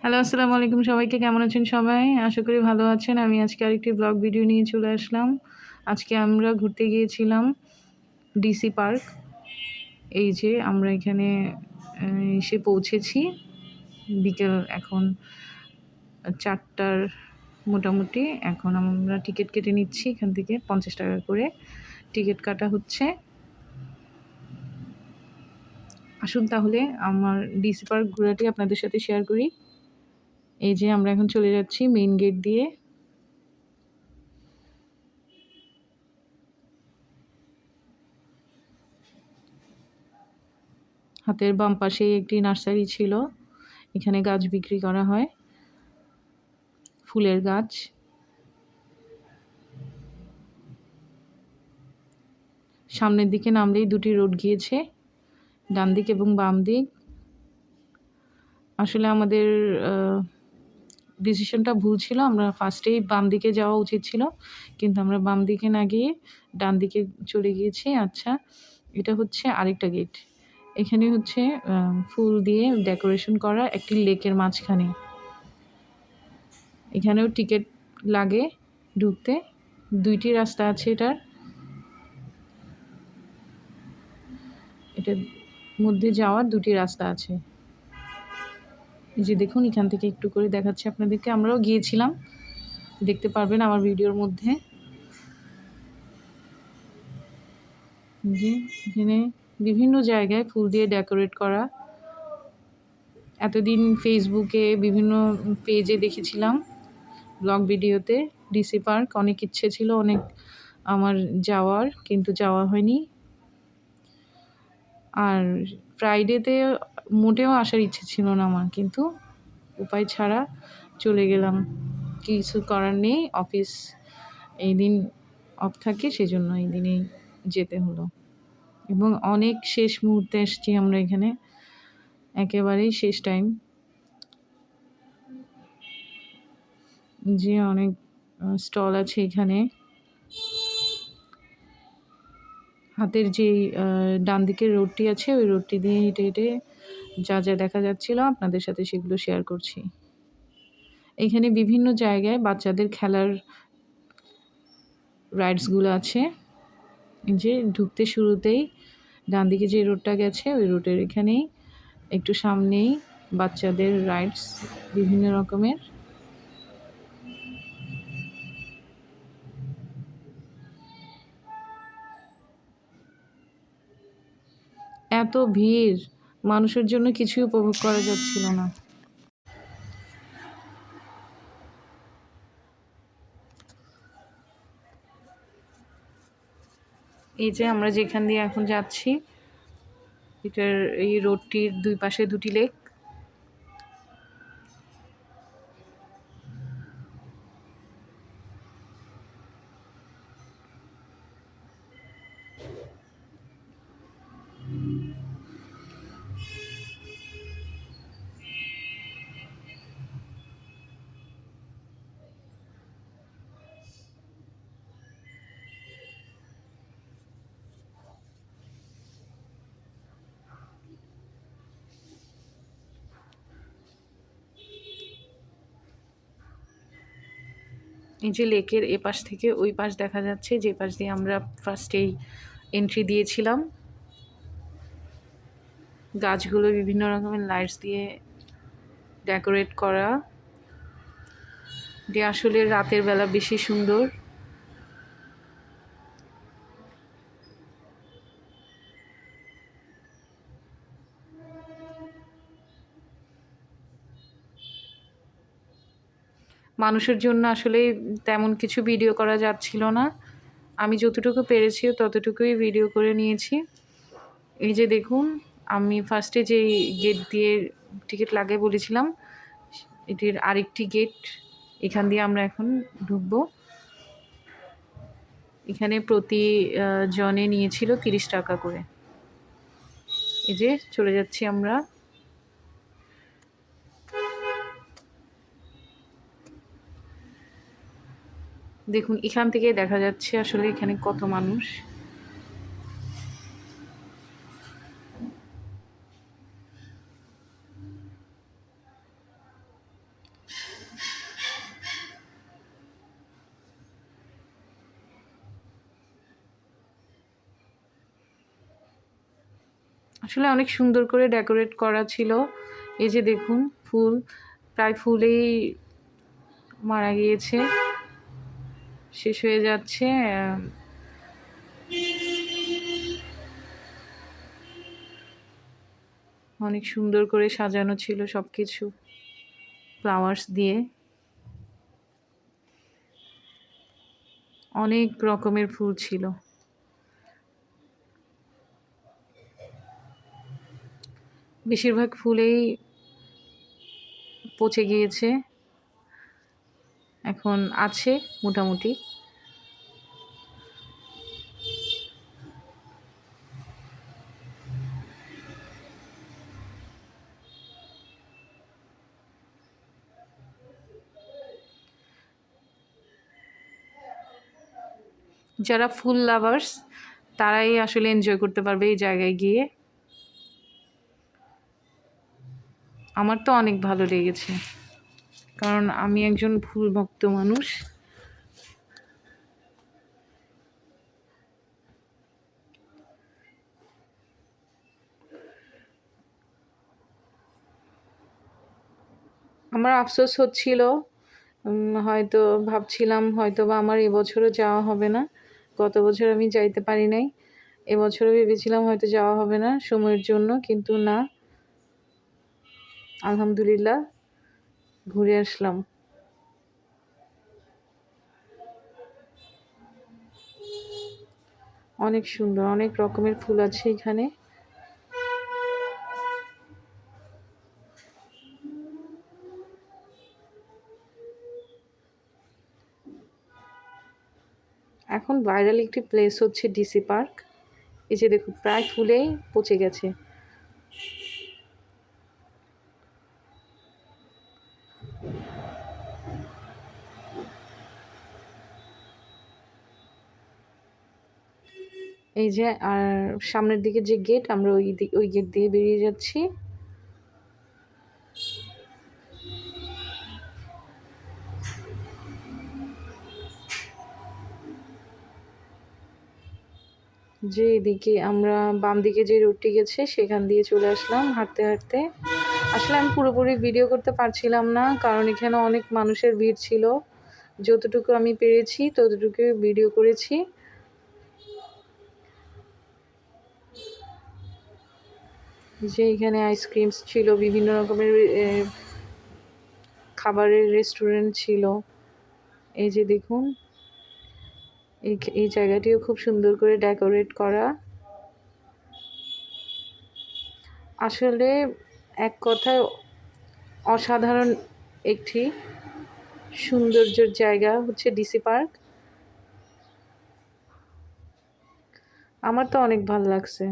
Hello, আসসালামু আলাইকুম সবাইকে। কেমন আছেন সবাই? আশা করি ভালো আছেন। আমি আজকে আরেকটি ব্লগ ভিডিও নিয়ে চলে আসলাম। আজকে আমরা ঘুরতে গিয়েছিলাম ডিসি পার্ক। এই যে আমরা এখানে এসে পৌঁছেছি। বিকেল এখন ৪টার মোটামুটি। এখন আমরা টিকিট কেটে নিচ্ছি এখান থেকে ৳৫০ করে টিকিট কাটা হচ্ছে। আসুন তাহলে আমার ডিসি পার্ক ঘোরাটি আপনাদের সাথে শেয়ার করি। এই যে আমরা এখন চলে যাচ্ছি মেইন গেট দিয়ে। হাতের বাম পাশেই একটি নার্সারি ছিল। এখানে গাছ বিক্রি করা হয়, ফুলের গাছ। সামনের দিকে নামলেই দুটি রোড গিয়েছে, ডান দিক এবং বাম দিক। আসলে আমাদের ডিসিশনটা ভুল ছিল। আমরা ফার্স্টেই বাম দিকে যাওয়া উচিত ছিল, কিন্তু আমরা বাম দিকে না গিয়ে ডান দিকে চলে গিয়েছি। আচ্ছা, এটা হচ্ছে আরেকটা গেট। এখানে হচ্ছে ফুল দিয়ে ডেকোরেশন করা একটি লেকের মাঝখানে। এখানেও টিকিট লাগে ঢুকতে। ২টি রাস্তা আছে এটার। এটার মধ্যে যাওয়ার ২টি রাস্তা আছে। এই যে দেখুন, এখান থেকে একটু করে দেখাচ্ছি আপনাদেরকে। আমরাও গিয়েছিলাম, দেখতে পারবেন আমার ভিডিওর মধ্যে। যে এখানে বিভিন্ন জায়গায় ফুল দিয়ে ডেকোরেট করা। এতদিন ফেসবুকে বিভিন্ন পেজে দেখেছিলাম, ব্লগ ভিডিওতে ডিসি পার্ক। অনেক ইচ্ছে ছিল অনেক আমার যাওয়ার, কিন্তু যাওয়া হয়নি। আর ফ্রাইডেতে মোটেও আসার ইচ্ছে ছিল না আমার, কিন্তু উপায় ছাড়া চলে গেলাম। কিছু করার নেই, অফিস এই দিন অফ থাকে, সেজন্য এই দিনেই যেতে হলো। এবং অনেক শেষ মুহূর্তে এসেছি আমরা এখানে, একেবারেই শেষ টাইম। যে অনেক স্টল আছে এখানে। হাতের যেই ডান দিকের রোডটি আছে, ওই রোডটি দিয়ে হেঁটে হেঁটে যা যা দেখা যাচ্ছিল আপনাদের সাথে সেগুলো শেয়ার করছি। এখানে বিভিন্ন জায়গায় বাচ্চাদের খেলার রাইডসগুলো আছে। যে ঢুকতে শুরুতেই ডান দিকে যে রোডটা গেছে, ওই রোডের এখানেই একটু সামনেই বাচ্চাদের রাইডস বিভিন্ন রকমের। এত ভিড়, মানুষের জন্য কিছুই উপভোগ করা যাচ্ছিল না। এই যে আমরা যেখান দিয়ে এখন যাচ্ছি, এটার এই রোডটির দুই পাশে দুটি লেক। এই যে লেকের এপাশ থেকে ওই পাশ দেখা যাচ্ছে, যে পাশ দিয়ে আমরা ফার্স্টেই এন্ট্রি দিয়েছিলাম। গাছগুলো বিভিন্ন রকমের লাইটস দিয়ে ডেকোরেট করা, যে আসলে রাতের বেলা বেশি সুন্দর। মানুষের জন্য আসলে তেমন কিছু ভিডিও করা যাচ্ছিল না। আমি যতটুকু পেরেছি ততটুকুই ভিডিও করে নিয়েছি। এই যে দেখুন, আমি ফার্স্টে যেই গেট দিয়ে টিকিট লাগে বলেছিলাম, এটির আরেকটি গেট। এখান দিয়ে আমরা এখন ঢুকবো। এখানে প্রতি জনে নিয়েছিল ৳৩০ করে। এই যে চলে যাচ্ছি আমরা। দেখুন, এখান থেকে দেখা যাচ্ছে আসলে এখানে কত মানুষ। আসলে অনেক সুন্দর করে ডেকোরেট করা ছিল। এই যে দেখুন ফুল প্রায় ফুলেই মারা গিয়েছে, শেষ হয়ে যাচ্ছে। অনেক সুন্দর করে সাজানো ছিল সব কিছু ফ্লাওয়ার্স দিয়ে, অনেক রকমের ফুল ছিল। বেশিরভাগ ফুলেই পচে গিয়েছে, এখন আছে মোটামুটি। যারা ফুল লাভার্স তারাই আসলে এনজয় করতে পারবে এই জায়গায় গিয়ে। আমার তো অনেক ভালো লেগেছে, কারণ আমি একজন ফুল ভক্ত মানুষ। আমার আফসোস হচ্ছিল, হয়তো ভাবছিলাম হয়তো বা আমার এবছরও যাওয়া হবে না। গত বছর আমি যাইতে পারি নাই, এবছরও ভেবেছিলাম হয়তো যাওয়া হবে না সময়ের জন্য, কিন্তু না, আলহামদুলিল্লাহ ঘুরে আসলাম। অনেক সুন্দর, অনেক রকমের ফুল আছে এখানে। এখন ভাইরাল একটি প্লেস হচ্ছে ডিসি পার্ক। এই যে দেখুন প্রায় ফুলেই পচে গেছে। এই যে আর সামনের দিকে যে গেট, আমরা ওই গেট দিয়ে বেরিয়ে যাচ্ছি। যে এদিকে আমরা বাম দিকে যে রোডটি গেছে সেখান দিয়ে চলে আসলাম হাঁটতে হাঁটতে। আসলে আমি পুরোপুরি ভিডিও করতে পারছিলাম না, কারণ এখানে অনেক মানুষের ভিড় ছিল। যতটুকু আমি পেরেছি ততটুকু ভিডিও করেছি। যে এখানে আইসক্রিমস ছিল, বিভিন্ন রকমের খাবারের রেস্টুরেন্ট ছিল। এই যে দেখুন এই জায়গাটিও খুব সুন্দর করে ডেকোরেট করা। আসলে এক কথায় অসাধারণ একটি সৌন্দর্যের জায়গা হচ্ছে ডিসি পার্ক। আমার তো অনেক ভালো লাগছে।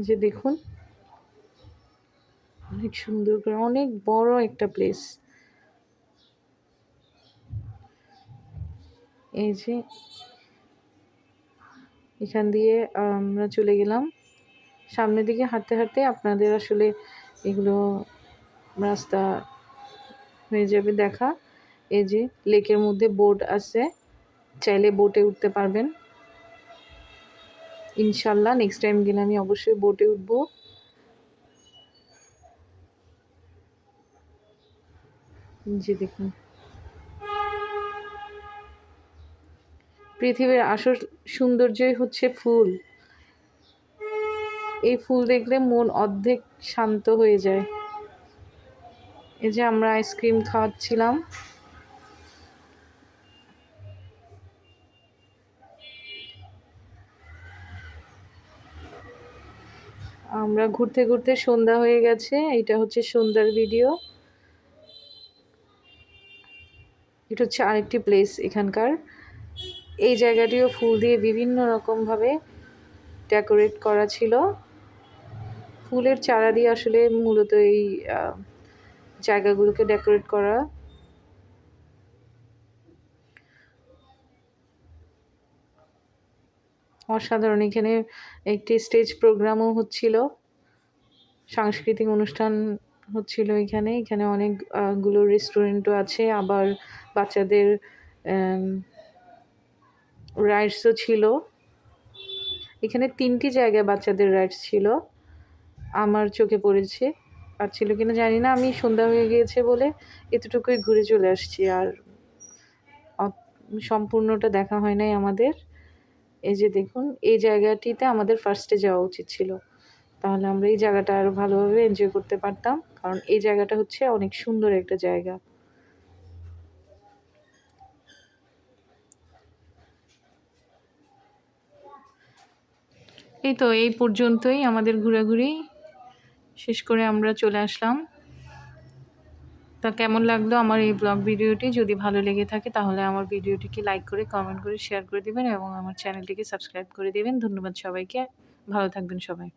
যে দেখুন অনেক সুন্দর করে, অনেক বড় একটা প্লেস। এই যে এখান দিয়ে আমরা চলে গেলাম সামনের দিকে হাঁটতে হাঁটতে। আপনাদের আসলে এগুলো রাস্তা হয়ে যাবে দেখা। এই যে লেকের মধ্যে বোট আছে, চাইলে বোটে উঠতে পারবেন ইনশাল্লাহ। নেক্সট টাইম গেলে আমি অবশ্যই বোটে উঠবো। যে দেখুন পৃথিবীর আসল সৌন্দর্যই হচ্ছে ফুল। এই ফুল দেখলে মন অর্ধেক শান্ত হয়ে যায়। এই যে আমরা আইসক্রিম খাওয়াচ্ছিলাম। আমরা ঘুরতে ঘুরতে সন্ধ্যা হয়ে গেছে। এটা হচ্ছে সন্ধ্যার ভিডিও। এটা হচ্ছে আরেকটি প্লেস এখানকার। এই জায়গাটিও ফুল দিয়ে বিভিন্ন রকমভাবে ডেকোরেট করা ছিল। ফুলের চারা দিয়ে আসলে মূলত এই জায়গাগুলোকে ডেকোরেট করা। অসাধারণ। এখানে একটি স্টেজ প্রোগ্রামও হচ্ছিল, সাংস্কৃতিক অনুষ্ঠান হচ্ছিল এখানে। এখানে অনেকগুলো রেস্টুরেন্টও আছে, আবার বাচ্চাদের রাইডসও ছিল। এখানে 3টি জায়গায় বাচ্চাদের রাইডস ছিল, আমার চোখে পড়েছে। আর ছিল কিনা জানি না, আমি সন্ধ্যা হয়ে গিয়েছে বলে এতটুকুই ঘুরে চলে আসছি, আর সম্পূর্ণটা দেখা হয় নাই আমাদের। এই যে দেখুন, এই জায়গাটিতে আমাদের ফার্স্টে যাওয়া উচিত ছিল, তাহলে আমরা এই জায়গাটা আরও ভালোভাবে এনজয় করতে পারতাম, কারণ এই জায়গাটা হচ্ছে অনেক সুন্দর একটা জায়গা। এই তো এই পর্যন্তই আমাদের ঘোরাঘুরি শেষ করে আমরা চলে আসলাম। তা কেমন লাগলো আমার এই ব্লগ ভিডিওটি? যদি ভালো লেগে থাকে তাহলে আমার ভিডিওটিকে লাইক করে, কমেন্ট করে, শেয়ার করে দিবেন এবং আমার চ্যানেলটিকে সাবস্ক্রাইব করে দিবেন। ধন্যবাদ সবাইকে। ভালো থাকবেন সবাই।